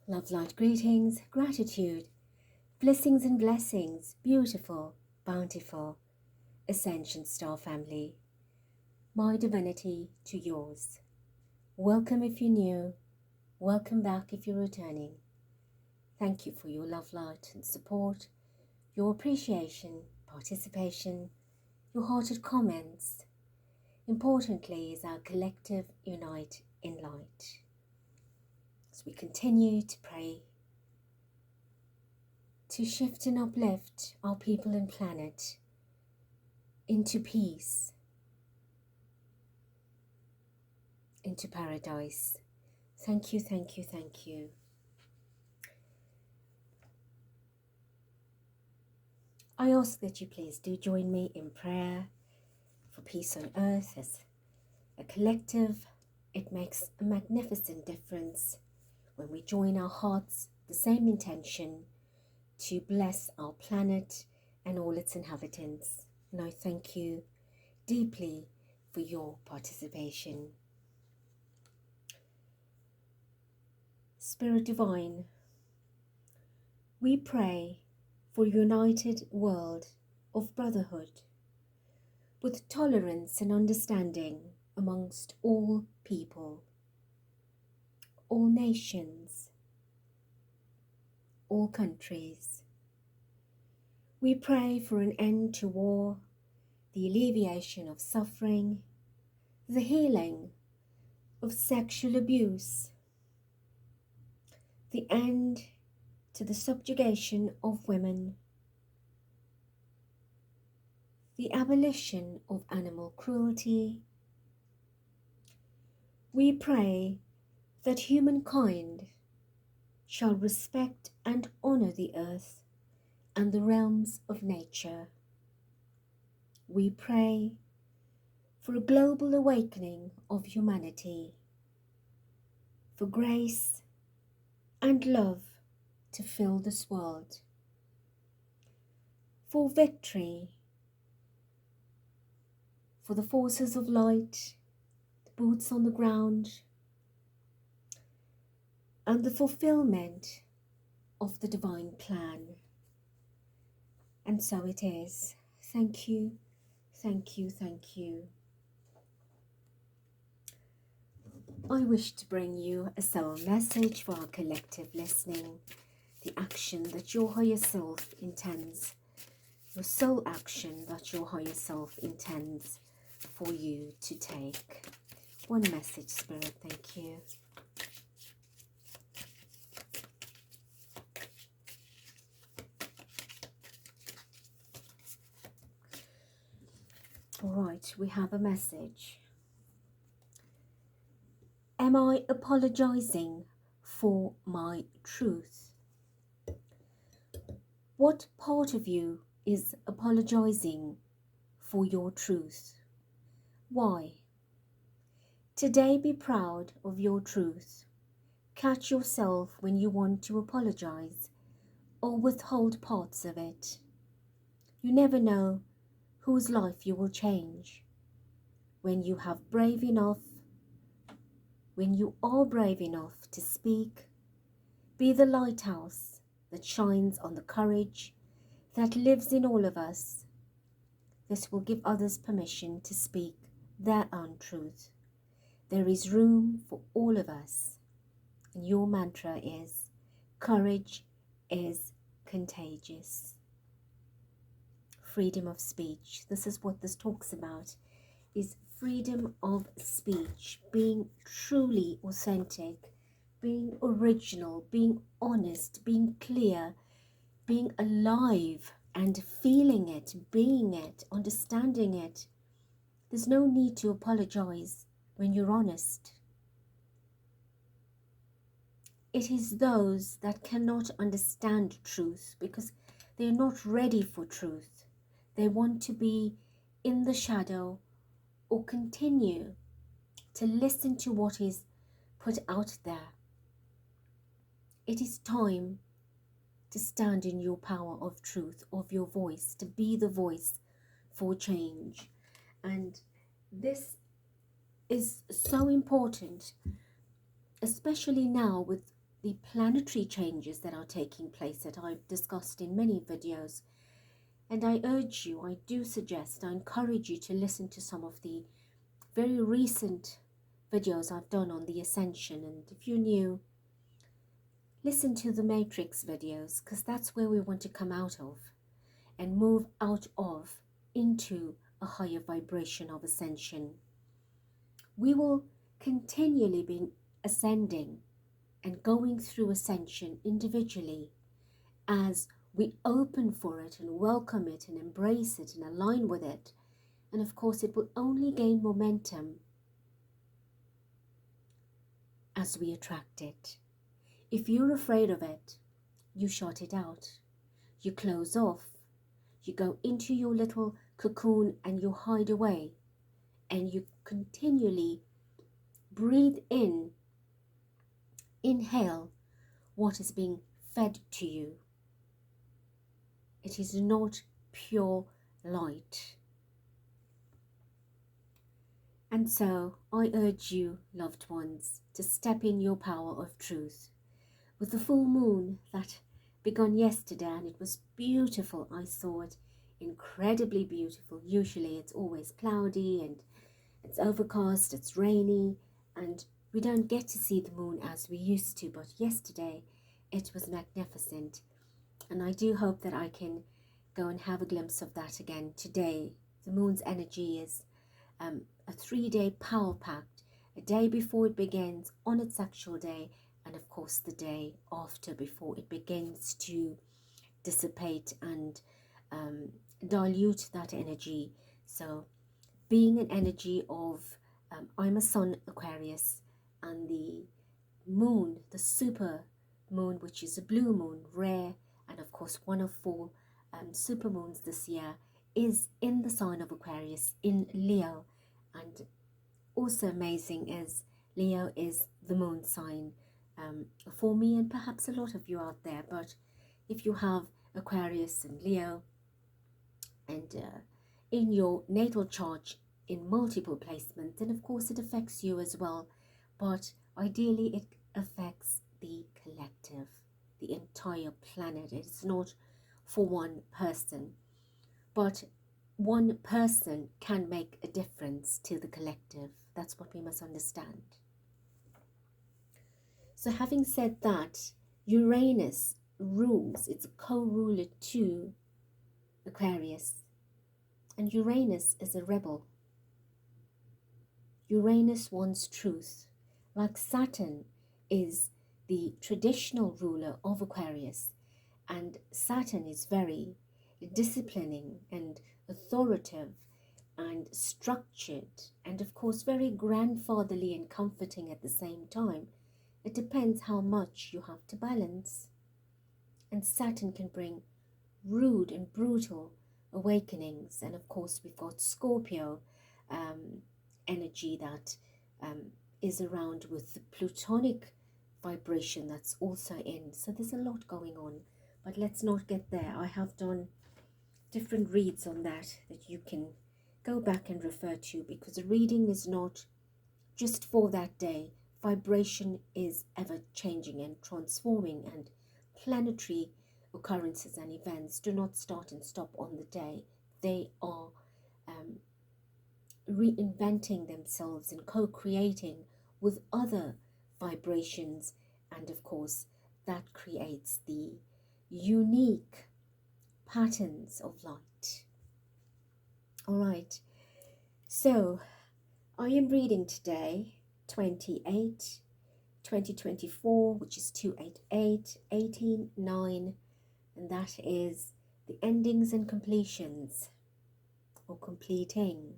Love, light, greetings, gratitude, blessings and blessings, beautiful, bountiful, Ascension Star family. My divinity to yours. Welcome if you're new, welcome back if you're returning. Thank you for your love, light and support, your appreciation, participation, your hearted comments. Importantly is our collective unite in light. As we continue to pray to shift and uplift our people and planet into peace, into paradise. Thank you, thank you, thank you. I ask that you please do join me in prayer for peace on earth. As a collective, it makes a magnificent difference when we join our hearts, the same intention, to bless our planet and all its inhabitants. And I thank you deeply for your participation. Spirit Divine, we pray for a united world of brotherhood, with tolerance and understanding amongst all people, all nations, all countries. We pray for an end to war, the alleviation of suffering, the healing of sexual abuse, the end to the subjugation of women, the abolition of animal cruelty. We pray that humankind shall respect and honor the earth and the realms of nature. We pray for a global awakening of humanity, for grace and love to fill this world, for victory, for the forces of light, the boots on the ground, and the fulfillment of the divine plan. And so it is. Thank you, thank you, thank you. I wish to bring you a soul message for our collective listening, the action that your higher self intends, your soul action that your higher self intends for you to take. One message, Spirit, thank you. All right, we have a message. Am I apologizing for my truth? What part of you is apologizing for your truth? Why? Today be proud of your truth. Catch yourself when you want to apologize or withhold parts of it. You never know whose life you will change. When you are brave enough to speak, be the lighthouse that shines on the courage that lives in all of us. This will give others permission to speak their own truth. There is room for all of us. And your mantra is, courage is contagious. Freedom of speech. This is what this talks about, is freedom of speech, being truly authentic, being original, being honest, being clear, being alive and feeling it, being it, understanding it. There's no need to apologize when you're honest. It is those that cannot understand truth because they're not ready for truth. They want to be in the shadow or continue to listen to what is put out there. It is time to stand in your power of truth, of your voice, to be the voice for change. And this is so important, especially now with the planetary changes that are taking place that I've discussed in many videos. And I urge you, I do suggest, I encourage you to listen to some of the very recent videos I've done on the Ascension. And if you're new, listen to the Matrix videos, because that's where we want to come out of and move out of into a higher vibration of ascension. We will continually be ascending and going through ascension individually as we open for it and welcome it and embrace it and align with it. And of course, it will only gain momentum as we attract it. If you're afraid of it, you shut it out, you close off, you go into your little cocoon and you hide away, and you continually breathe in, inhale what is being fed to you. It is not pure light. And so I urge you, loved ones, to step in your power of truth. With the full moon that began yesterday, and it was beautiful. I saw it incredibly beautiful. Usually it's always cloudy and it's overcast, it's rainy, and we don't get to see the moon as we used to, but yesterday it was magnificent. And I do hope that I can go and have a glimpse of that again today. The moon's energy is a 3-day power pact, a day before it begins on its actual day, and of course the day after, before it begins to dissipate and dilute that energy. So being an energy of, I'm a Sun Aquarius, and the moon, the super moon, which is a blue moon, rare, and of course one of 4 super moons this year, is in the sign of Aquarius, in Leo. And also amazing is Leo is the moon sign for me and perhaps a lot of you out there. But if you have Aquarius and Leo and in your natal chart in multiple placements, then of course it affects you as well. But ideally it affects the collective, the entire planet. It's not for one person, but one person can make a difference to the collective. That's what we must understand. So having said that, Uranus rules, it's a co-ruler to Aquarius, and Uranus is a rebel. Uranus wants truth, like Saturn is the traditional ruler of Aquarius, and Saturn is very disciplining and authoritative and structured, and of course very grandfatherly and comforting at the same time. It depends how much you have to balance. And Saturn can bring rude and brutal awakenings. And of course we've got Scorpio energy that is around with the Plutonic vibration that's also in. So there's a lot going on, but let's not get there. I have done different reads on that you can go back and refer to, because the reading is not just for that day. Vibration is ever changing and transforming, and planetary occurrences and events do not start and stop on the day. They are reinventing themselves and co-creating with other vibrations, and of course that creates the unique patterns of light. All right, so I am reading today 28, 2024, which is 288, 18, 9, and that is the endings and completions, or completing,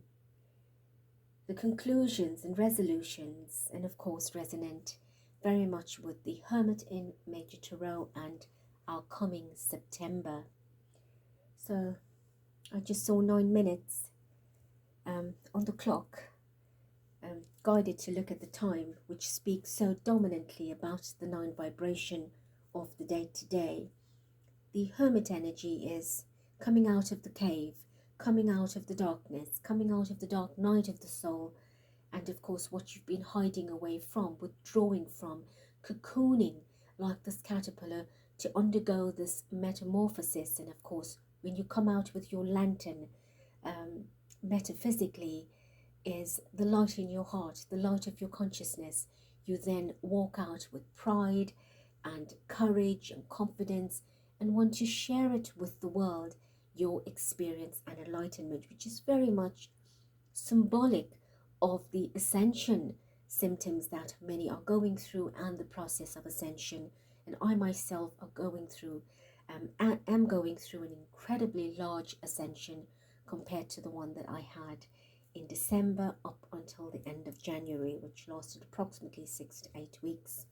the conclusions and resolutions, and of course resonant very much with the Hermit in Major Tarot and our coming September. So I just saw 9 minutes on the clock, guided to look at the time, which speaks so dominantly about the 9 vibration of the day today. The Hermit energy is coming out of the cave, coming out of the darkness, coming out of the dark night of the soul, and of course what you've been hiding away from, withdrawing from, cocooning like this caterpillar, to undergo this metamorphosis. And of course, when you come out with your lantern, metaphysically, is the light in your heart, the light of your consciousness. You then walk out with pride and courage and confidence and want to share it with the world, your experience and enlightenment, which is very much symbolic of the ascension symptoms that many are going through and the process of ascension. And I myself are going through, am going through an incredibly large ascension compared to the one that I had in December up until the end of January, which lasted approximately 6 to 8 weeks.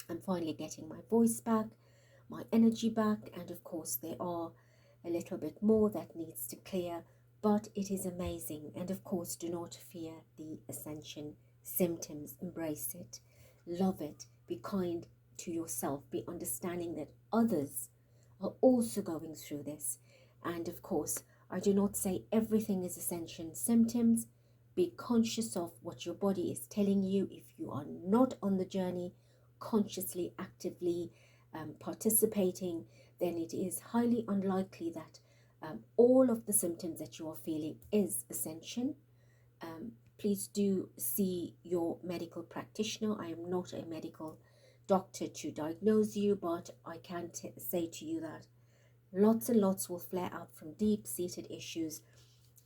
I'm finally getting my voice back, my energy back, and of course there are a little bit more that needs to clear, but it is amazing. And of course, do not fear the ascension symptoms. Embrace it, love it, be kind to yourself, be understanding that others are also going through this. And of course, I do not say everything is ascension symptoms. Be conscious of what your body is telling you. If you are not on the journey, consciously, actively participating, then it is highly unlikely that all of the symptoms that you are feeling is ascension. Please do see your medical practitioner. I am not a medical doctor to diagnose you, but I can say to you that lots and lots will flare up from deep-seated issues,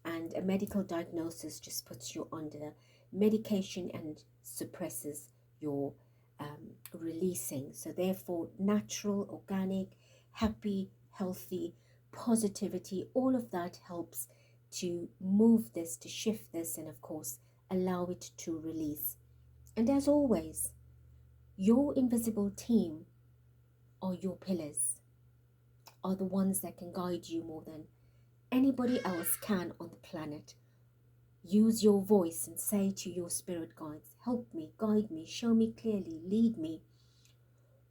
and a medical diagnosis just puts you under medication and suppresses your releasing. So therefore, natural, organic, happy, healthy, positivity, all of that helps to move this, to shift this, and of course, allow it to release. And as always, your invisible team are your pillars, are the ones that can guide you more than anybody else can on the planet. Use your voice and say to your spirit guides, help me, guide me, show me clearly, lead me.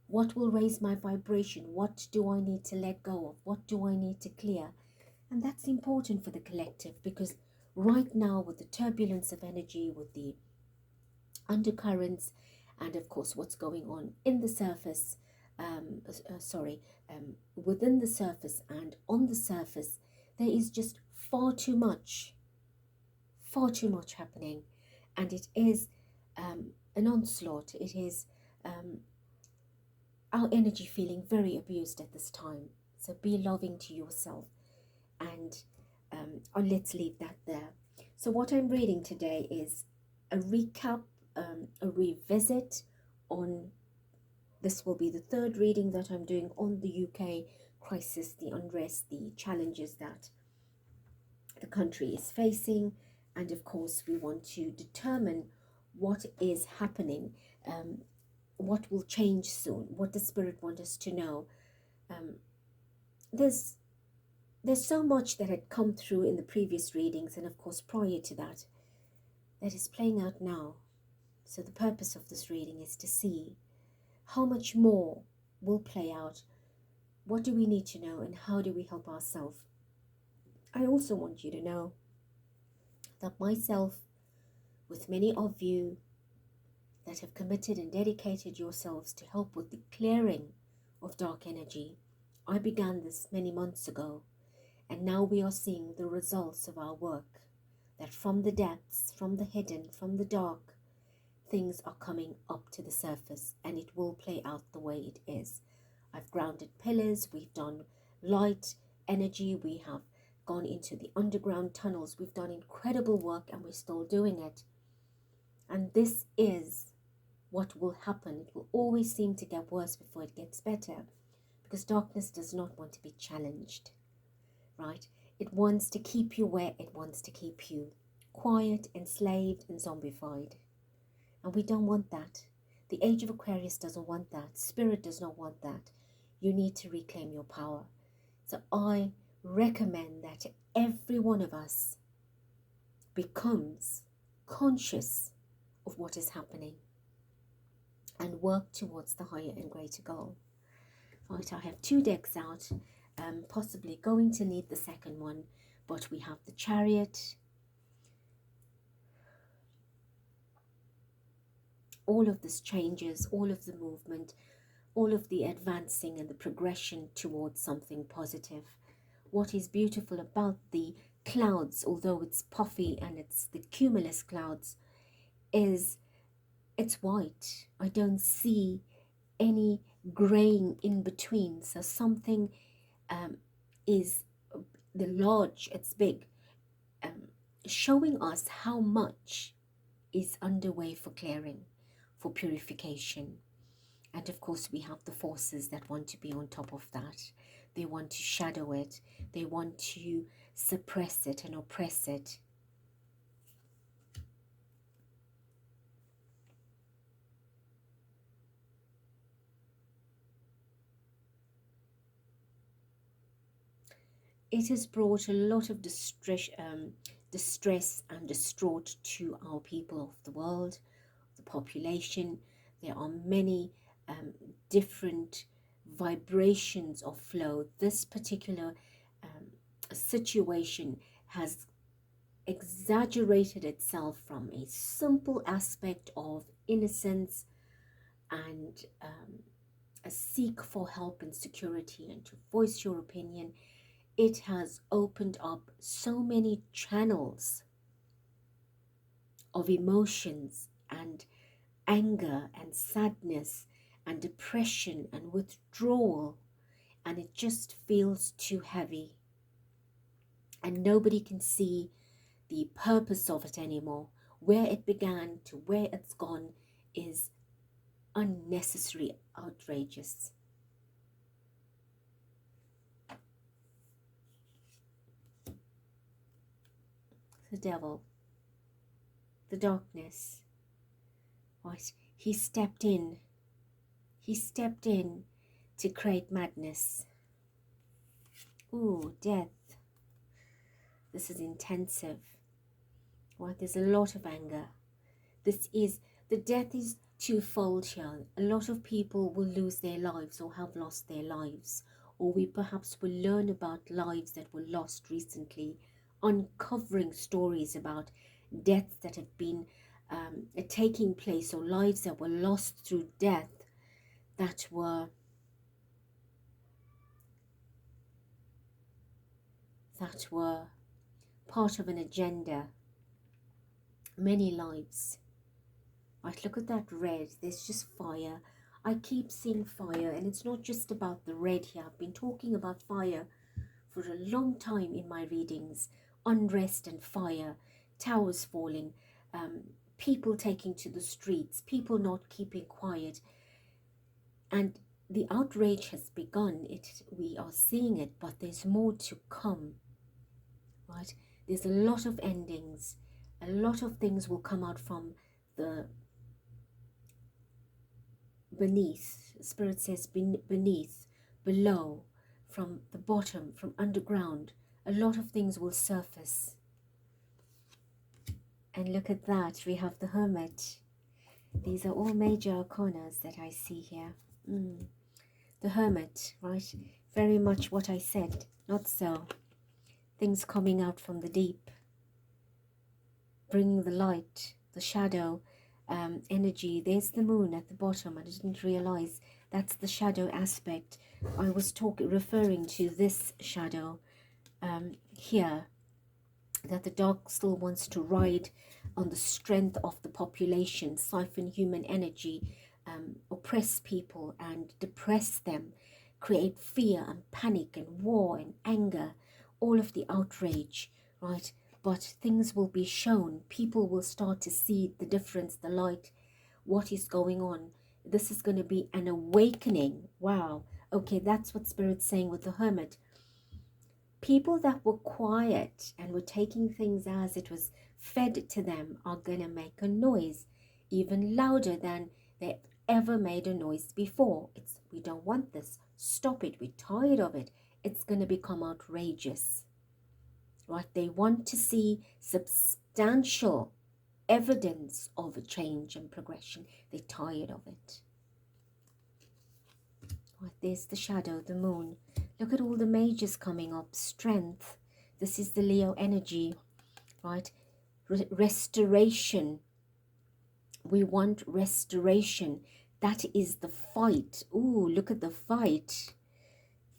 What will raise my vibration? What do I need to let go of? What do I need to clear? And that's important for the collective, because right now, with the turbulence of energy, with the undercurrents, and of course what's going on in the surface, within the surface and on the surface, there is just far too much happening, and it is an onslaught. It is our energy feeling very abused at this time. So be loving to yourself, and let's leave that there. So what I'm reading today is a recap, a revisit on, this will be the third reading that I'm doing on the UK crisis, the unrest, the challenges that the country is facing. And of course, we want to determine what is happening, what will change soon, what the Spirit wants us to know. There's so much that had come through in the previous readings, and of course prior to that, that is playing out now. So the purpose of this reading is to see how much more will play out. What do we need to know, and how do we help ourselves? I also want you to know that myself, with many of you that have committed and dedicated yourselves to help with the clearing of dark energy, I began this many months ago, and now we are seeing the results of our work, that from the depths, from the hidden, from the dark, things are coming up to the surface, and it will play out the way it is. I've grounded pillars, we've done light energy, we have gone into the underground tunnels, we've done incredible work, and we're still doing it. And this is what will happen. It will always seem to get worse before it gets better, because darkness does not want to be challenged, right? It wants to keep you where it wants to keep you, quiet, enslaved, and zombified. And we don't want that. The age of Aquarius doesn't want that. Spirit does not want that. You need to reclaim your power. So I recommend that every one of us becomes conscious of what is happening and work towards the higher and greater goal. Right, I have 2 decks out, possibly going to need the second one, but we have the Chariot, all of this changes, all of the movement. all of the advancing and the progression towards something positive. What is beautiful about the clouds, although it's puffy and it's the cumulus clouds, is it's white. I don't see any graying in between. So something is the large, it's big, showing us how much is underway for clearing, for purification. And of course, we have the forces that want to be on top of that. They want to shadow it. They want to suppress it and oppress it. It has brought a lot of distress and distraught to our people of the world, the population. There are many different vibrations of flow. This particular situation has exaggerated itself from a simple aspect of innocence and a seek for help and security and to voice your opinion. It has opened up so many channels of emotions and anger and sadness and depression and withdrawal, and it just feels too heavy. And nobody can see the purpose of it anymore. Where it began to where it's gone is unnecessary, outrageous. The devil, the darkness, what? He stepped in to create madness. Ooh, death. This is intensive. What? There's a lot of anger. The death is twofold here. A lot of people will lose their lives or have lost their lives, or we perhaps will learn about lives that were lost recently, uncovering stories about deaths that have been taking place, or lives that were lost through death that were part of an agenda. Many lives. Right, look at that red. There's just fire. I keep seeing fire, and it's not just about the red here. I've been talking about fire for a long time in my readings. Unrest and fire, towers falling, people taking to the streets, people not keeping quiet. And the outrage has begun. We are seeing it, but there's more to come. Right? There's a lot of endings. A lot of things will come out from the beneath. Spirit says beneath, below, from the bottom, from underground. A lot of things will surface. And look at that, we have the Hermit. These are all major arcanas that I see here. The Hermit, right? Very much what I said, not so. Things coming out from the deep, bringing the light, the shadow, energy. There's the moon at the bottom. I didn't realize that's the shadow aspect. I was referring to this shadow here, that the dark still wants to ride on the strength of the population, siphon human energy, oppress people and depress them, create fear and panic and war and anger, all of the outrage, right? But things will be shown. People will start to see the difference, the light, what is going on. This is going to be an awakening. Wow. Okay, that's what Spirit's saying with the Hermit. People that were quiet and were taking things as it was fed to them are going to make a noise even louder than they ever made a noise before. We don't want this. Stop it. We're tired of it. It's going to become outrageous. Right? They want to see substantial evidence of a change and progression. They're tired of it. Right, there's the shadow, the moon. Look at all the majors coming up. Strength. This is the Leo energy, right? Restoration. We want restoration. That is the fight. Ooh, look at the fight.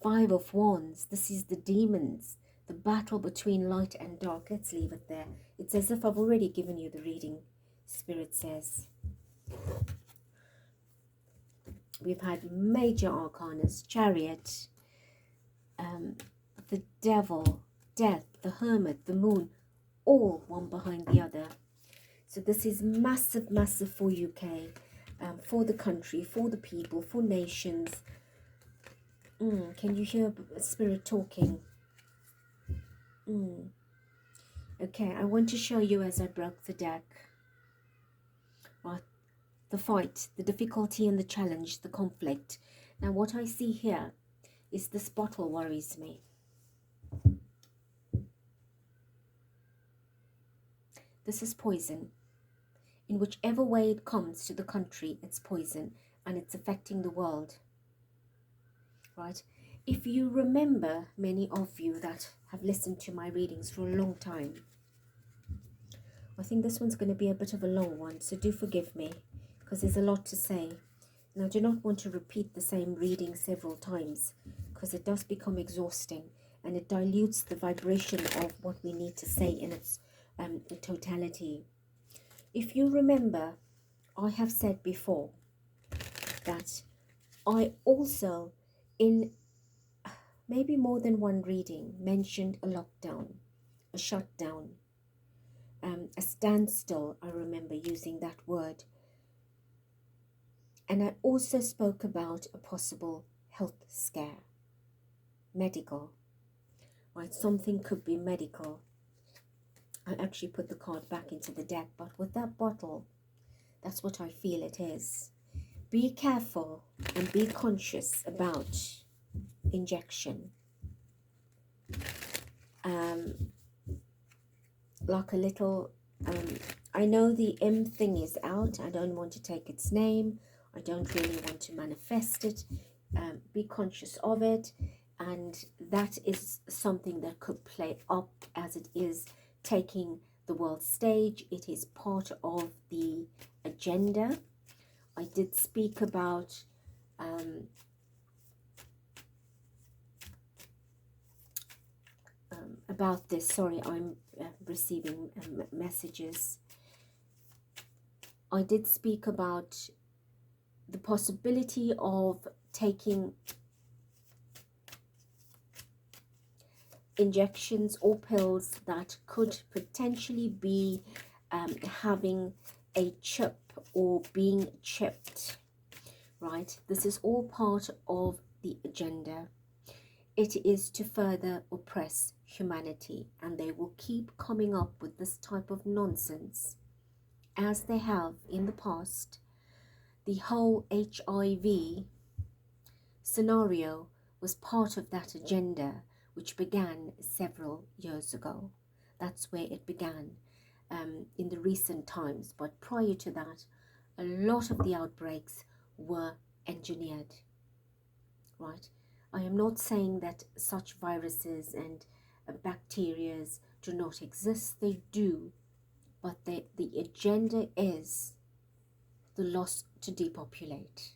5 of Wands. This is the demons. The battle between light and dark. Let's leave it there. It's as if I've already given you the reading, Spirit says. We've had major arcanas, Chariot, the Devil, Death, the Hermit, the Moon, all one behind the other. So this is massive, massive for UK, for the country, for the people, for nations. Can you hear Spirit talking? Okay, I want to show you as I broke the deck. Right, the fight, the difficulty and the challenge, the conflict. Now what I see here is this bottle worries me. This is poison. In whichever way it comes to the country, it's poison and it's affecting the world. Right? If you remember, many of you that have listened to my readings for a long time, I think this one's going to be a bit of a long one, so do forgive me, because there's a lot to say. And I do not want to repeat the same reading several times, because it does become exhausting, and it dilutes the vibration of what we need to say in its totality. If you remember, I have said before that I also, in maybe more than one reading, mentioned a lockdown, a shutdown, a standstill. I remember using that word. And I also spoke about a possible health scare, medical, right? Something could be medical. I actually put the card back into the deck, but with that bottle, that's what I feel it is. Be careful and be conscious about injection. Like a little, I know the M thing is out. I don't want to take its name. I don't really want to manifest it. Be conscious of it. And that is something that could play up as it is taking the world stage. It is part of the agenda. I did speak about this. Sorry, I'm receiving messages. I did speak about the possibility of taking injections or pills that could potentially be having a chip or being chipped, right? This is all part of the agenda. It is to further oppress humanity, and they will keep coming up with this type of nonsense as they have in the past. The whole HIV scenario was part of that agenda, which began several years ago. That's where it began in the recent times. But prior to that, a lot of the outbreaks were engineered, right? I am not saying that such viruses and bacteria do not exist. They do. But the agenda is the loss to depopulate,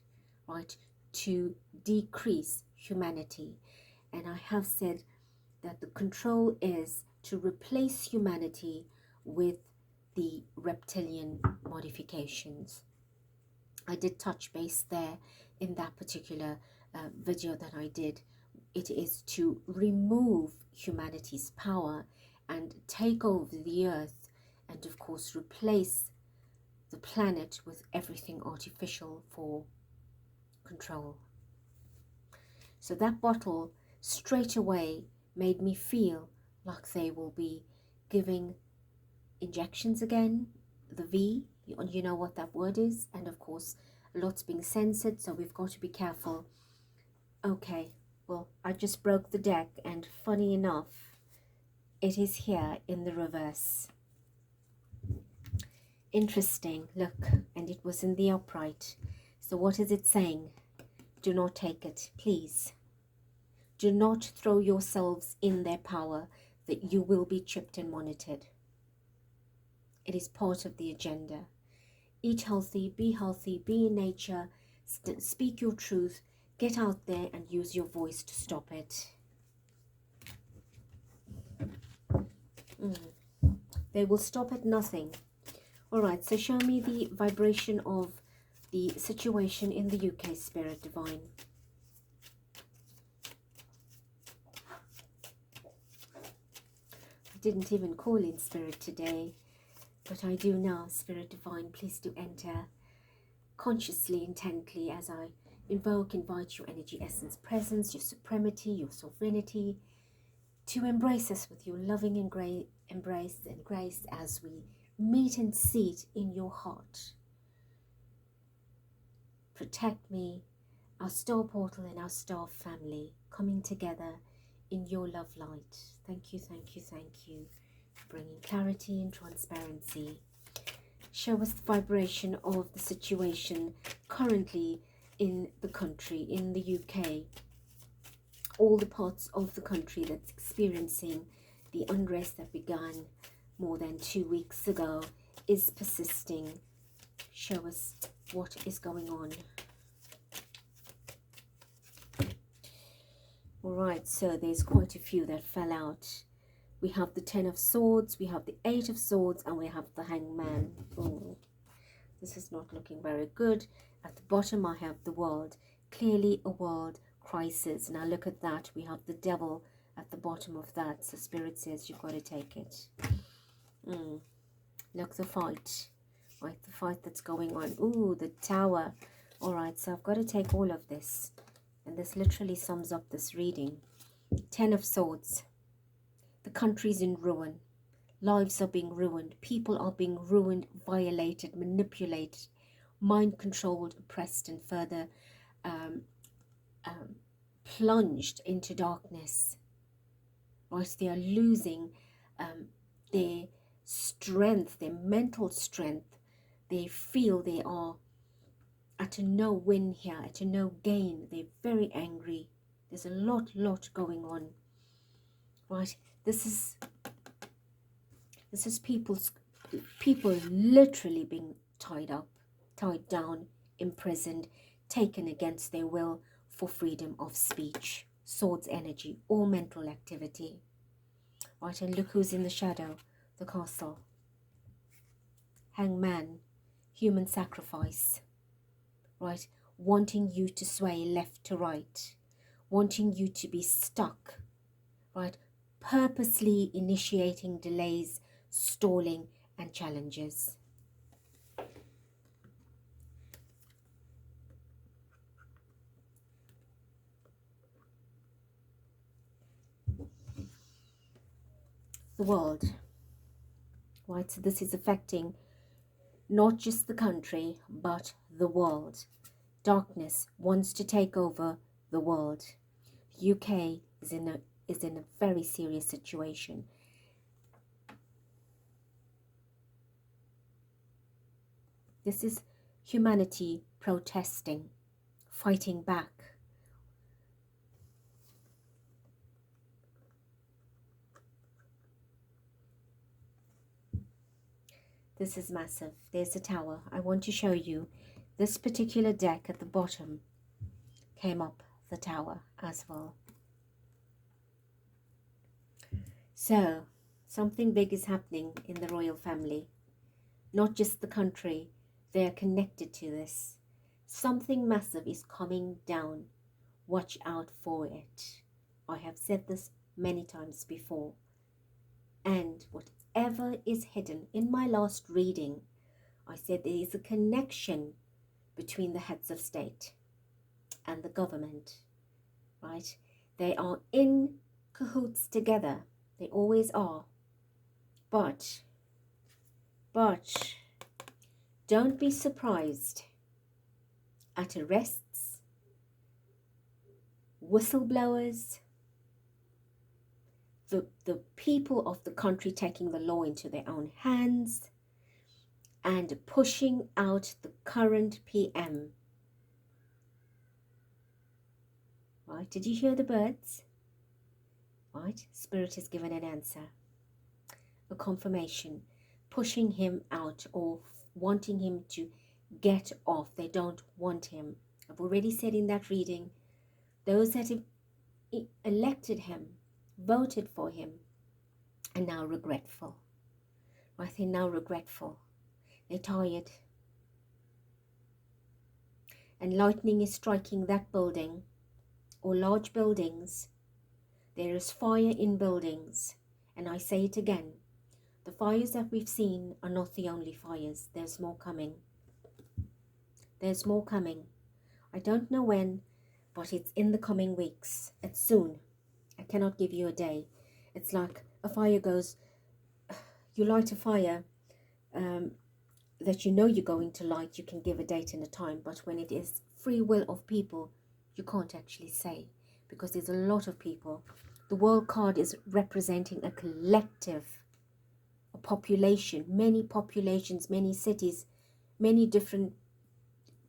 right? To decrease humanity. And I have said that the control is to replace humanity with the reptilian modifications. I did touch base there in that particular video that I did. It is to remove humanity's power and take over the earth, and of course replace the planet with everything artificial for control. So that bottle straight away made me feel like they will be giving injections again, the V, you know what that word is, and of course a lot's being censored, so we've got to be careful. Okay, well, I just broke the deck, and funny enough, it is here in the reverse. Interesting, look, and it was in the upright. So what is it saying? Do not take it, please. Do not throw yourselves in their power, that you will be chipped and monitored. It is part of the agenda. Eat healthy, be in nature, Speak your truth. Get out there and use your voice to stop it. They will stop at nothing. All right, so show me the vibration of the situation in the UK, Spirit Divine. I didn't even call in Spirit today, but I do now. Spirit Divine, please do enter consciously, intently, as I invite your energy essence presence, your supremacy, your sovereignty, to embrace us with your loving embrace and grace as we meet and sit in your heart. Protect me, our star portal and our star family coming together in your love light. Thank you, thank you, thank you for bringing clarity and transparency. Show us the vibration of the situation currently in the country, in the UK. All the parts of the country that's experiencing the unrest that began more than 2 weeks ago is persisting. Show us what is going on. All right, so there's quite a few that fell out. We have the 10 of Swords, we have the 8 of Swords, and we have the Hangman. Oh, this is not looking very good. At the bottom, I have the World. Clearly a world crisis. Now look at that. We have the Devil at the bottom of that. So Spirit says you've got to take it. Look, the fight. Right, the fight that's going on. Ooh, the Tower. All right, so I've got to take all of this. And this literally sums up this reading. 10 of Swords. The country's in ruin. Lives are being ruined. People are being ruined, violated, manipulated, mind-controlled, oppressed, and further plunged into darkness. Right? They are losing their strength, their mental strength. They feel they are at a no win here, at a no gain. They're very angry. There's a lot going on. Right? This is people literally being tied up, tied down, imprisoned, taken against their will for freedom of speech. Swords energy, all mental activity. Right, and look who's in the shadow, the castle. Hangman, human sacrifice. Right, wanting you to sway left to right, wanting you to be stuck. Right, purposely initiating delays, stalling, and challenges. The world. Right, so this is affecting not just the country, but the world. Darkness wants to take over the world. The UK is in a very serious situation. This is humanity protesting, fighting back. This is massive. There's the Tower. I want to show you this particular deck at the bottom came up the Tower as well. So something big is happening in the royal family. Not just the country. They are connected to this. Something massive is coming down. Watch out for it. I have said this many times before. And whatever is hidden, in my last reading, I said there is a connection between the heads of state and the government, right? They are in cahoots together. They always are. But don't be surprised at arrests, whistleblowers, the people of the country taking the law into their own hands and pushing out the current PM. Right, did you hear the birds? Right, Spirit has given an answer, a confirmation, pushing him out or wanting him to get off. They don't want him. I've already said in that reading, those that have elected him, voted for him, are now regretful. Right? They're now regretful. They're tired. And lightning is striking that building or large buildings. There is fire in buildings. And I say it again, the fires that we've seen are not the only fires. There's more coming. There's more coming. I don't know when, but it's in the coming weeks. It's soon. I cannot give you a day. It's like a fire goes, you light a fire that you know you're going to light, you can give a date and a time. But when it is free will of people, you can't actually say, because there's a lot of people. The world card is representing a collective, a population, many populations, many cities, many different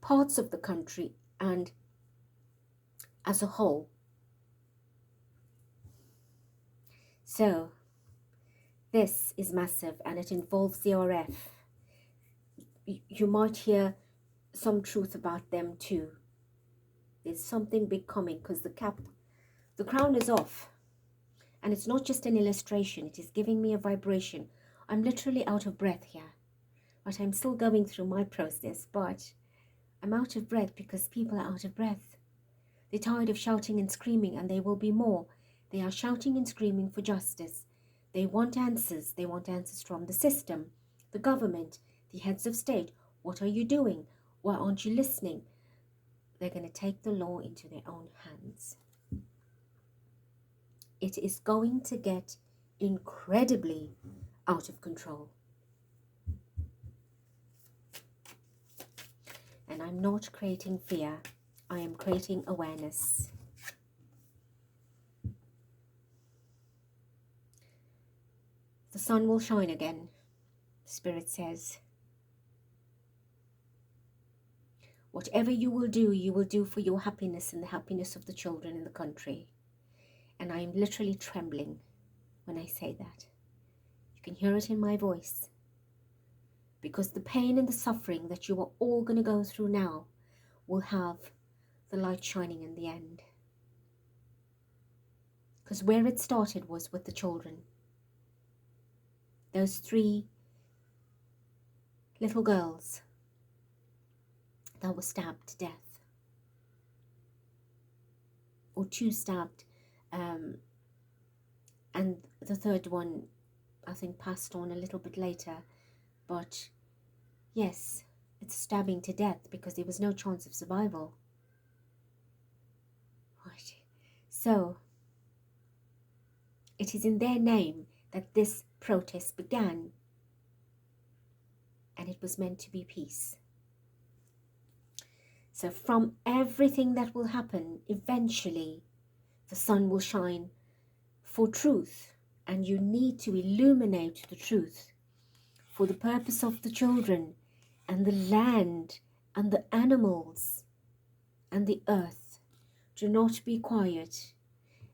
parts of the country, and as a whole. So this is massive, and it involves the RF. You might hear some truth about them too. There's something big coming, because the crown is off. And it's not just an illustration, it is giving me a vibration. I'm literally out of breath here. But I'm still going through my process, but I'm out of breath because people are out of breath. They're tired of shouting and screaming, and there will be more. They are shouting and screaming for justice. They want answers. They want answers from the system, the government, the heads of state. What are you doing? Why aren't you listening? They're going to take the law into their own hands. It is going to get incredibly out of control. And I'm not creating fear. I am creating awareness. The sun will shine again, Spirit says. Whatever you will do for your happiness and the happiness of the children in the country. And I am literally trembling when I say that. You can hear it in my voice. Because the pain and the suffering that you are all going to go through now will have the light shining in the end. Because where it started was with the children. Those 3 little girls that were stabbed to death. Or 2 stabbed. And the third one, I think, passed on a little bit later. But yes, it's stabbing to death because there was no chance of survival. Right. So, it is in their name that this protest began. And it was meant to be peace. So from everything that will happen, eventually the sun will shine for truth. And you need to illuminate the truth for the purpose of the children and the land and the animals and the earth. Do not be quiet.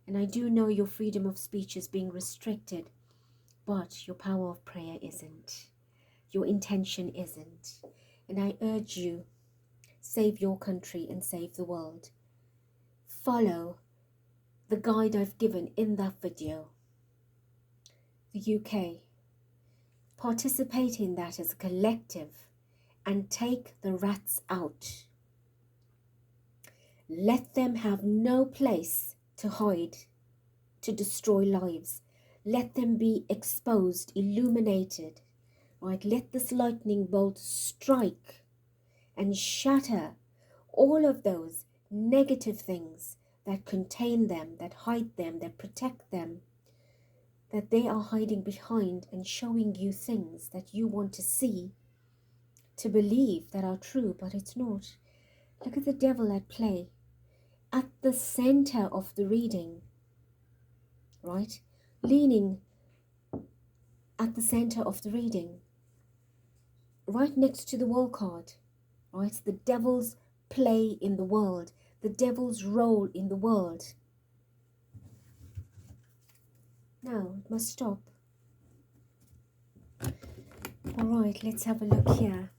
And I do know your freedom of speech is being restricted, but your power of prayer isn't. Your intention isn't. And I urge you, save your country and save the world. Follow the guide I've given in that video. The UK. Participate in that as a collective and take the rats out. Let them have no place to hide, to destroy lives. Let them be exposed, illuminated. Right? Let this lightning bolt strike and shatter all of those negative things that contain them, that hide them, that protect them, that they are hiding behind and showing you things that you want to see, to believe that are true, but it's not. Look at the devil at play at the center of the reading, right? Leaning at the center of the reading, right next to the world card, right? The devil's play in the world, the devil's role in the world. No, it must stop. All right, let's have a look here.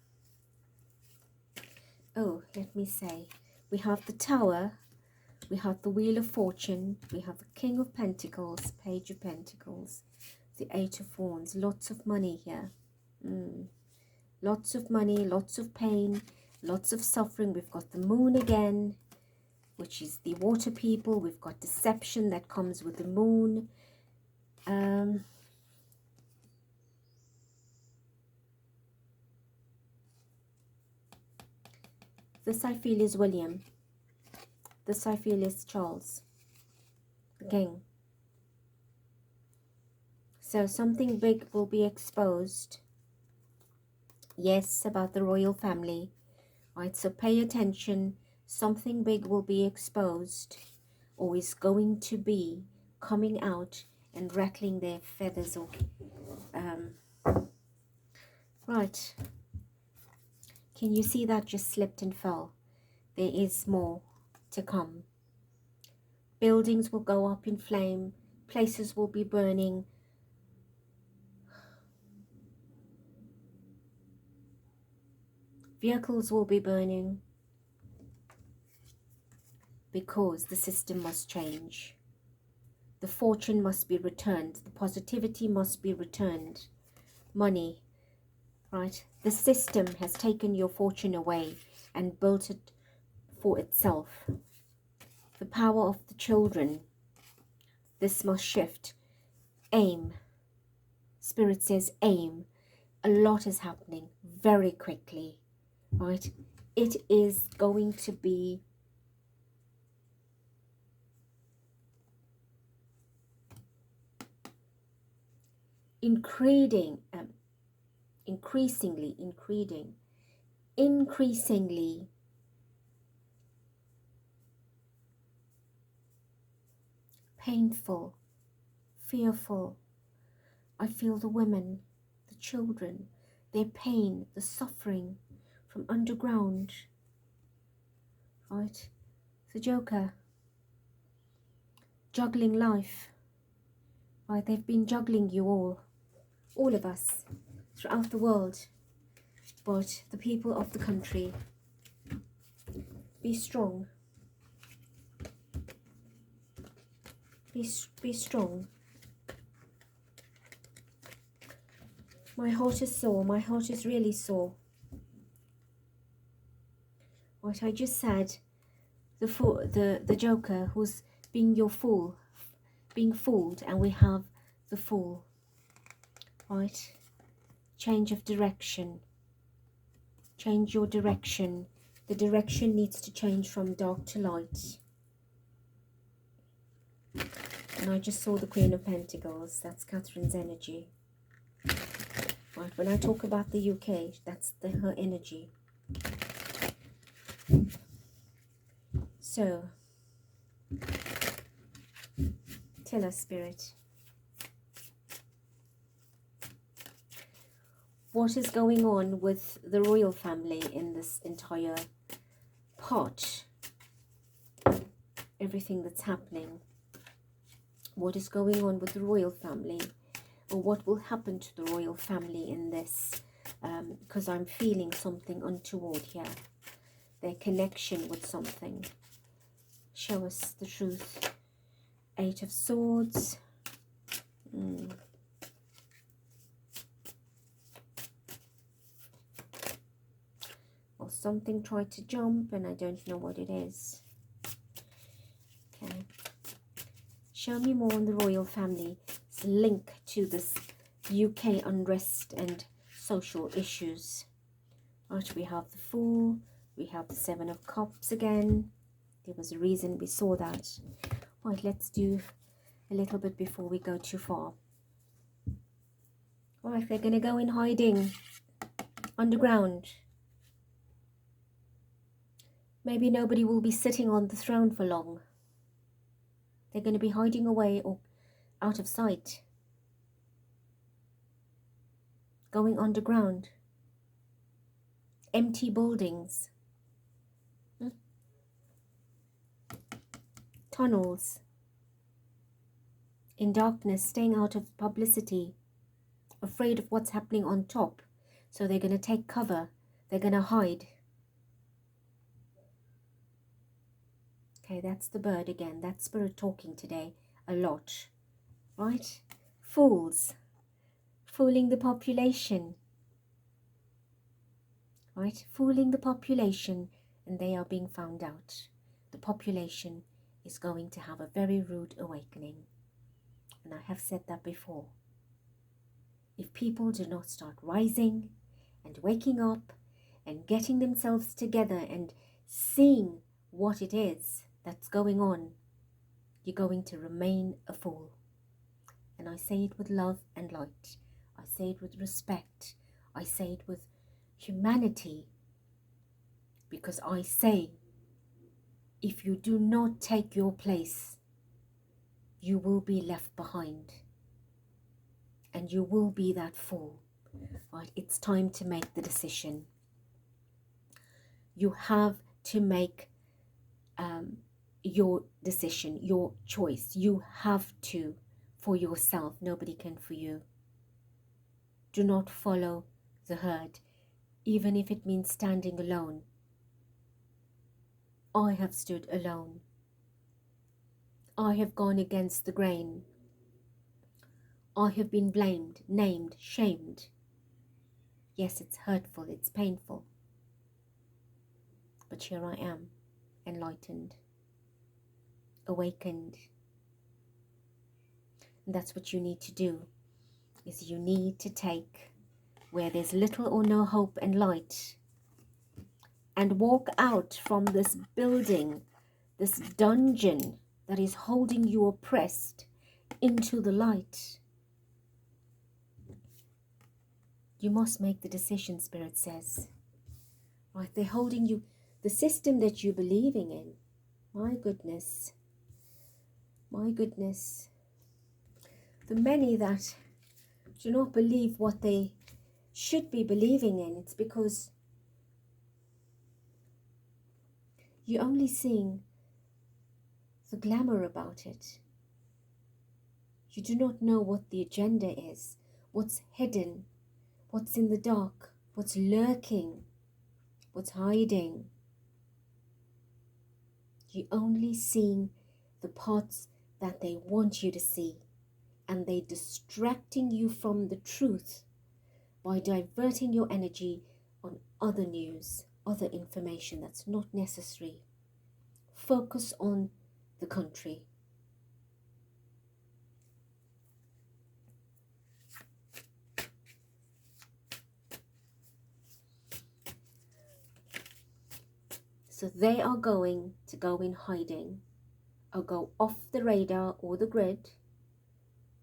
Oh, let me say, We have the Tower, we have the Wheel of Fortune, we have the King of Pentacles, Page of Pentacles, the Eight of Wands. Lots of money here. Lots of money, lots of pain, lots of suffering. We've got the Moon again, which is the water people. We've got deception that comes with the Moon. This I feel is William. This I feel is Charles, the King. So something big will be exposed. Yes, about the royal family. Right, so pay attention. Something big will be exposed, or is going to be coming out and rattling their feathers. Or right. Can you see that just slipped and fell? There is more to come. Buildings will go up in flame. Places will be burning. Vehicles will be burning. Because the system must change. The fortune must be returned. The positivity must be returned. Money. Right? The system has taken your fortune away and built it for itself. The power of the children. This must shift. Aim. Spirit says aim. A lot is happening very quickly. Right? It is going to be increasingly painful, fearful. I feel the women, the children, their pain, the suffering from underground. Right? The Joker, juggling life. Right? They've been juggling you all of us, throughout the world. But the people of the country, be strong. Be strong. My heart is sore. My heart is really sore. What I just said, the Joker who's being your fool, being fooled, and we have the Fool. Right? Change of direction. Change your direction. The direction needs to change from dark to light. And I just saw the Queen of Pentacles. That's Catherine's energy. Right, when I talk about the UK, that's her energy. So, tell us, Spirit. What is going on with the royal family in this entire part? Everything that's happening. What is going on with the royal family? Or what will happen to the royal family in this? Because I'm feeling something untoward here. Their connection with something. Show us the truth. Eight of Swords. Or something tried to jump and I don't know what it is. Okay. Show me more on the royal family. It's link to this UK unrest and social issues. Right, we have the Fool. We have the Seven of Cups again. There was a reason we saw that. Right, let's do a little bit before we go too far. Right, they're going to go in hiding underground. Maybe nobody will be sitting on the throne for long. They're going to be hiding away or out of sight. Going underground. Empty buildings. Tunnels. In darkness, staying out of publicity. Afraid of what's happening on top. So they're going to take cover. They're going to hide. Okay, that's the bird again. That's spirit talking today a lot, right? Fools, fooling the population, right? Fooling the population, and they are being found out. The population is going to have a very rude awakening. And I have said that before. If people do not start rising and waking up and getting themselves together and seeing what it is that's going on, you're going to remain a fool. And I say it with love and light. I say it with respect. I say it with humanity. Because I say, if you do not take your place, you will be left behind. And you will be that fool. Right? It's time to make the decision. You have to make your decision, your choice. You have to for yourself. Nobody can for you. Do not follow the herd, even if it means standing alone. I have stood alone. I have gone against the grain. I have been blamed, named, shamed. Yes, it's hurtful, it's painful. But here I am, enlightened, awakened. And that's what you need to do, is you need to take where there's little or no hope and light and walk out from this building, this dungeon that is holding you oppressed, into the light. You must make the decision, Spirit says. Right, they're holding you, the system that you're believing in. My goodness. My goodness. The many that do not believe what they should be believing in, it's because you're only seeing the glamour about it. You do not know what the agenda is, what's hidden, what's in the dark, what's lurking, what's hiding. You're only seeing the parts that they want you to see, and they're distracting you from the truth by diverting your energy on other news, other information that's not necessary. Focus on the country. So they are going to go in hiding or go off the radar or the grid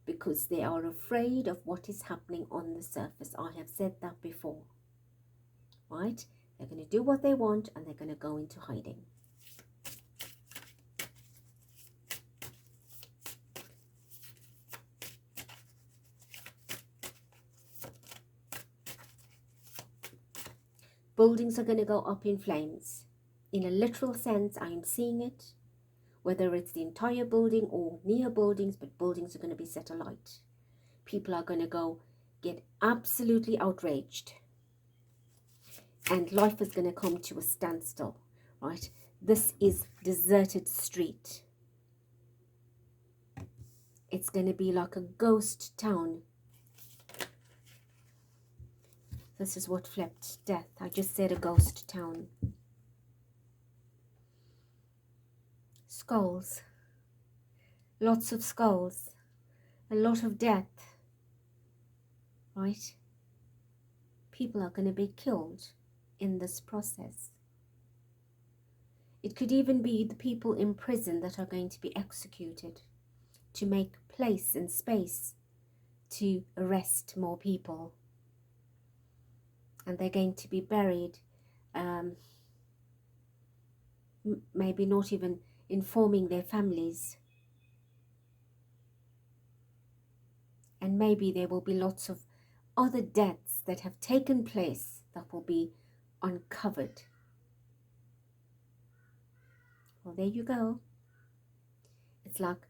because they are afraid of what is happening on the surface. I have said that before, right? They're going to do what they want and they're going to go into hiding. Buildings are going to go up in flames. In a literal sense, I am seeing it. Whether it's the entire building or near buildings, but buildings are going to be set alight. People are going to go get absolutely outraged. And life is going to come to a standstill, right? This is deserted street. It's going to be like a ghost town. This is what flipped death. I just said a ghost town. Skulls. Lots of skulls. A lot of death. Right? People are going to be killed in this process. It could even be the people in prison that are going to be executed to make place and space to arrest more people. And they're going to be buried, maybe not even informing their families. And maybe there will be lots of other deaths that have taken place that will be uncovered. Well, there you go. It's like,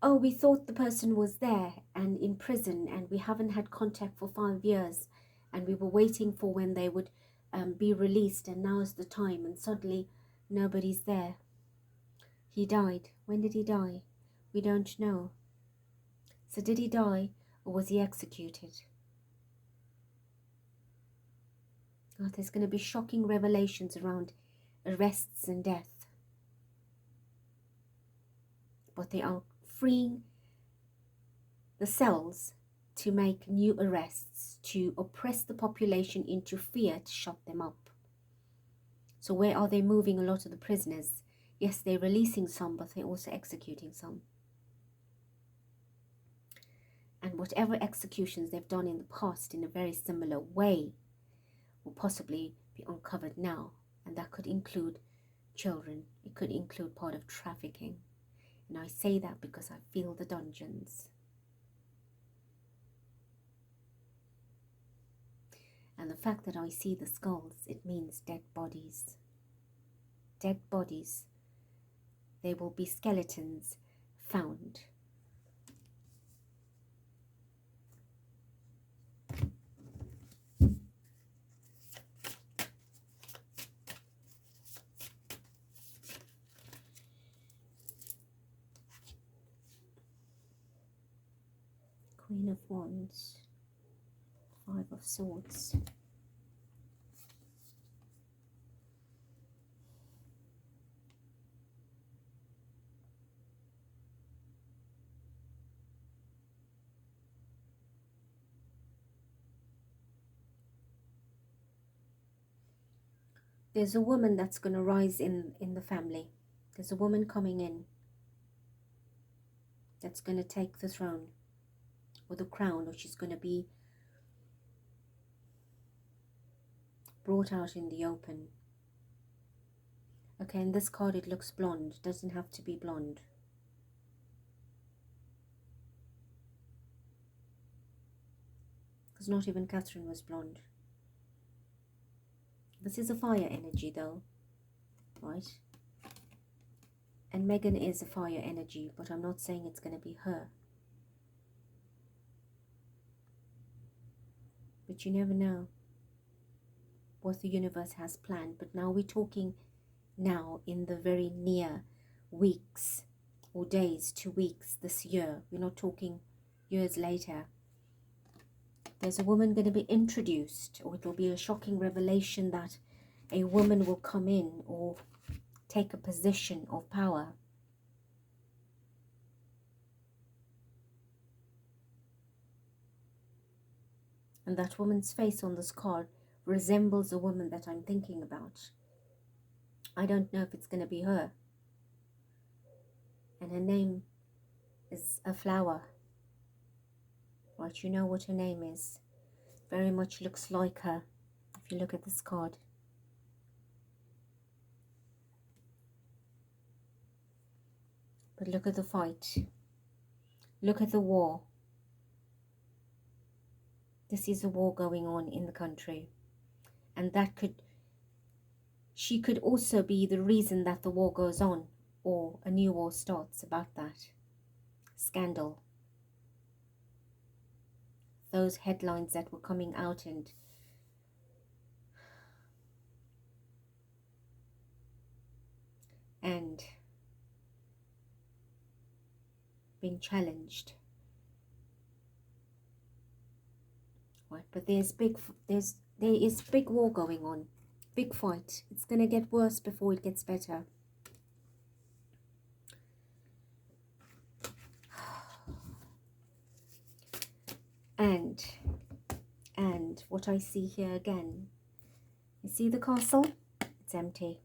oh, we thought the person was there and in prison and we haven't had contact for 5 years and we were waiting for when they would be released and now is the time, and suddenly nobody's there. He died. When did he die? We don't know. So did he die or was he executed? Oh, there's going to be shocking revelations around arrests and death. But they are freeing the cells to make new arrests, to oppress the population into fear, to shut them up. So where are they moving a lot of the prisoners? Yes, they're releasing some, but they're also executing some. And whatever executions they've done in the past in a very similar way will possibly be uncovered now. And that could include children. It could include part of trafficking. And I say that because I feel the dungeons. And the fact that I see the skulls, it means dead bodies. Dead bodies. There will be skeletons found. Queen of Wands. 5 of Swords. There's a woman that's going to rise in the family. There's a woman coming in that's going to take the throne or the crown, or she's going to be brought out in the open. Okay, in this card it looks blonde. Doesn't have to be blonde. Because not even Catherine was blonde. This is a fire energy though, right? And Meghan is a fire energy, but I'm not saying it's going to be her. But you never know what the universe has planned. But now we're talking now in the very near weeks or days, 2 weeks this year. We're not talking years later. There's a woman going to be introduced, or it will be a shocking revelation that a woman will come in or take a position of power. And that woman's face on this card resembles a woman that I'm thinking about. I don't know if it's going to be her. And her name is a flower. Right, you know what her name is. Very much looks like her if you look at this card. But look at the fight. Look at the war. This is a war going on in the country. And that could, she could also be the reason that the war goes on, or a new war starts about that. Scandal. Those headlines that were coming out and being challenged. Right, but there is big war going on. Big fight. It's going to get worse before it gets better. And what I see here again, you see the castle? It's empty.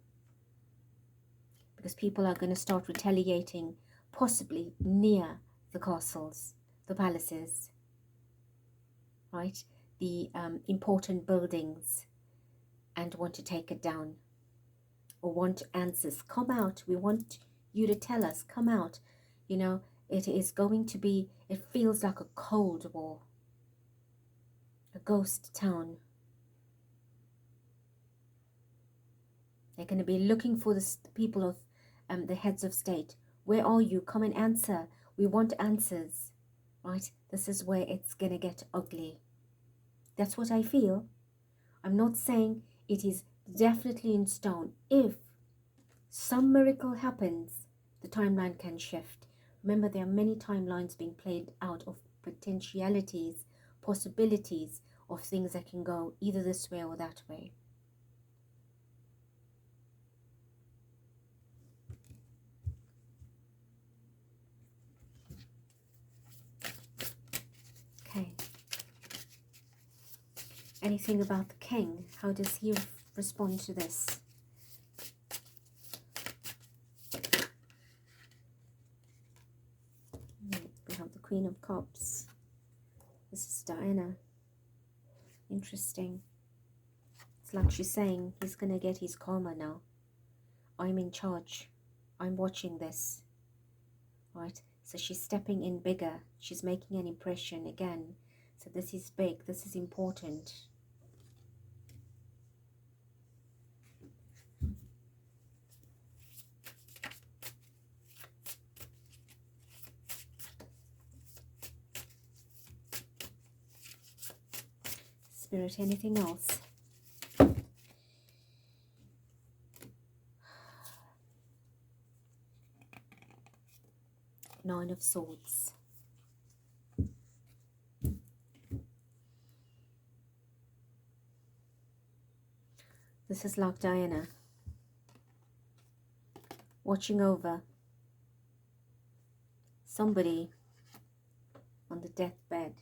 Because people are going to start retaliating, possibly near the castles, the palaces, right? The important buildings, and want to take it down, or want answers. Come out. We want you to tell us. Come out. You know, it is going to be, it feels like a cold war. A ghost town. They're going to be looking for the people of the heads of state. Where are you? Come and answer. We want answers. Right? This is where it's going to get ugly. That's what I feel. I'm not saying it is definitely in stone. If some miracle happens The timeline can shift. Remember, there are many timelines being played out of potentialities, possibilities of things that can go either this way or that way. Okay. Anything about the king? How does he respond to this? We have the Queen of Cups. This is Diana. Interesting. It's like she's saying he's going to get his karma now. I'm in charge. I'm watching this. Right? So she's stepping in bigger. She's making an impression again. So this is big. This is important. Spirit, anything else? Nine of Swords. This is like Diana watching over somebody on the deathbed,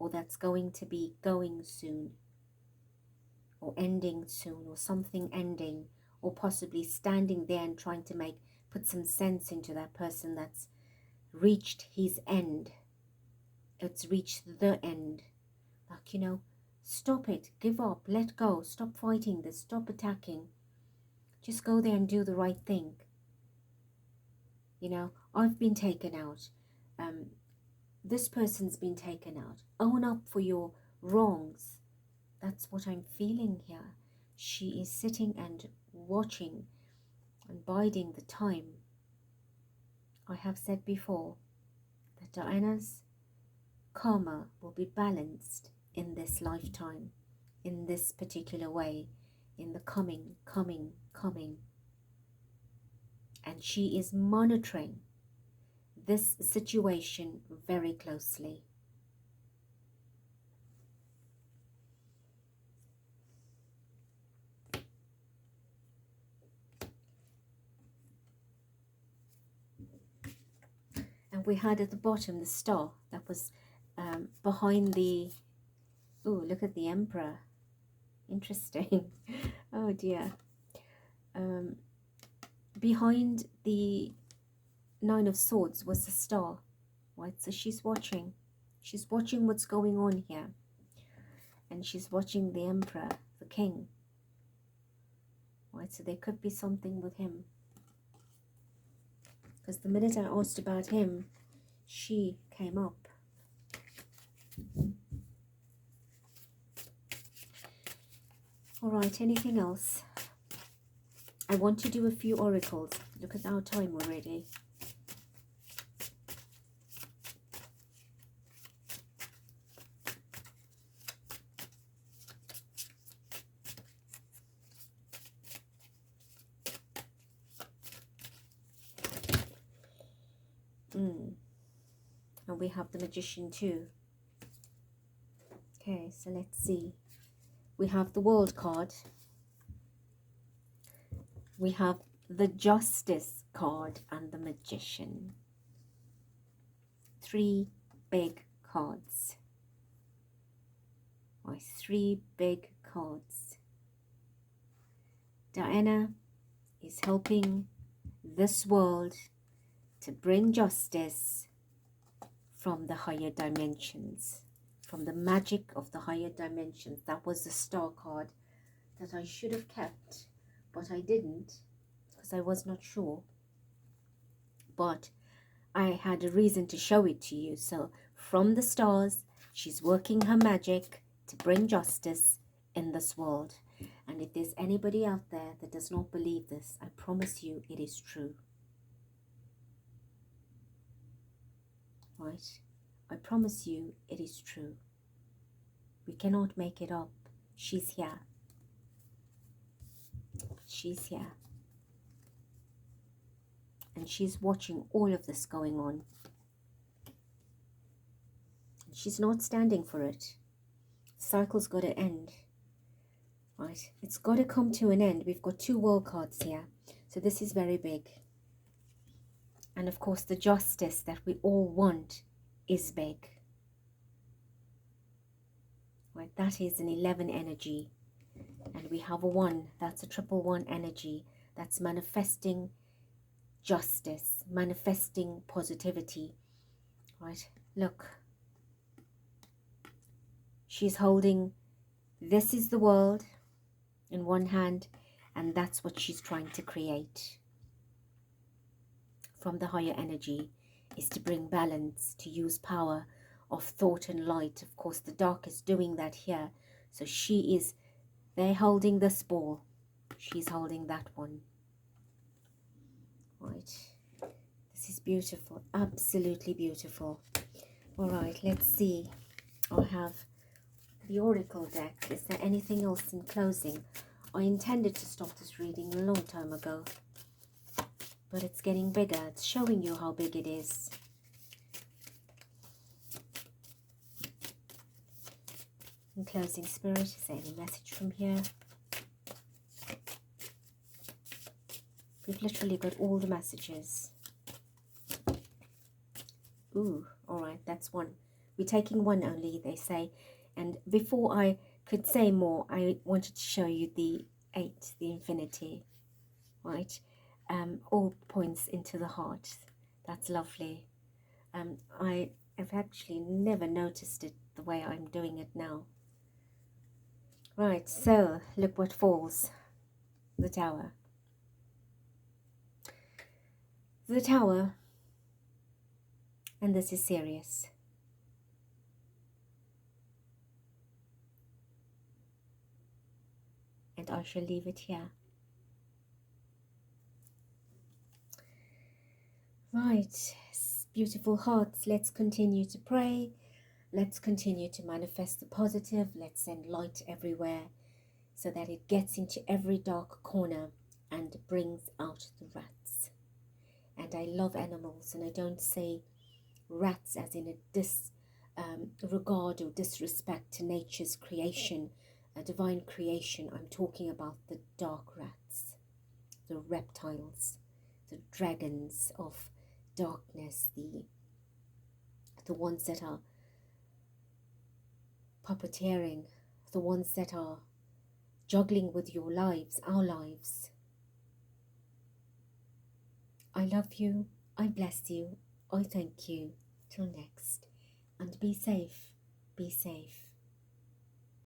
or that's going to be going soon, or ending soon, or something ending, or possibly standing there and trying to put some sense into that person that's reached his end. It's reached the end. Like, you know, stop it, give up, let go, stop fighting this, stop attacking. Just go there and do the right thing. You know, I've been taken out. This person's been taken out. Own up for your wrongs. That's what I'm feeling here. She is sitting and watching and biding the time. I have said before that Diana's karma will be balanced in this lifetime, in this particular way, in the coming. And she is monitoring this situation very closely. And we had at the bottom the star that was behind the... Oh, look at the Emperor. Interesting. Oh dear. Behind the Nine of Swords was the star. Right, so she's watching. She's watching what's going on here. And she's watching the Emperor, the King. Right, so there could be something with him. Because the minute I asked about him, she came up. All right, anything else? I want to do a few oracles. Look at our time already. And we have the Magician too. Okay, so let's see. We have the World card. We have the Justice card and the Magician. Three big cards. Or three big cards. Diana is helping this world to bring justice from the higher dimensions, from the magic of the higher dimensions. That was the Star card that I should have kept, but I didn't because I was not sure. But I had a reason to show it to you. So from the stars, she's working her magic to bring justice in this world. And if there's anybody out there that does not believe this, I promise you it is true. Right? I promise you it is true. We cannot make it up. She's here. She's here. and she's watching all of this going on. She's not standing for it. The cycle's got to end. Right, it's got to come to an end. We've got 2 world cards here, so this is very big. And of course, the justice that we all want is big. Right, that is an 11 energy. And we have a 1, that's a 111 energy. That's manifesting justice, manifesting positivity. Right, look. She's holding, this is the world in one hand, and that's what she's trying to create from the higher energy, is to bring balance, to use power of thought and light. Of course, the dark is doing that here. So she is, they're holding this ball. She's holding that one. Right. This is beautiful. Absolutely beautiful. All right, let's see. I have the Oracle deck. Is there anything else in closing? I intended to stop this reading a long time ago, but it's getting bigger. It's showing you how big it is. In closing, Spirit, is there any message from here? We've literally got all the messages. Ooh, all right, that's 1. We're taking 1 only, they say. And before I could say more, I wanted to show you the 8, the infinity, right? All points into the heart. That's lovely. I have actually never noticed it the way I'm doing it now. Right, so look what falls. The Tower. The Tower, and this is serious. And I shall leave it here. Right, beautiful hearts, let's continue to pray. Let's continue to manifest the positive. Let's send light everywhere so that it gets into every dark corner and brings out the rats. And I love animals, and I don't say rats as in a regard or disrespect to nature's creation, a divine creation. I'm talking about the dark rats, the reptiles, the dragons of darkness, the ones that are puppeteering, the ones that are juggling with your lives, our lives. I love you, I bless you, I thank you. Till next, and be safe, be safe.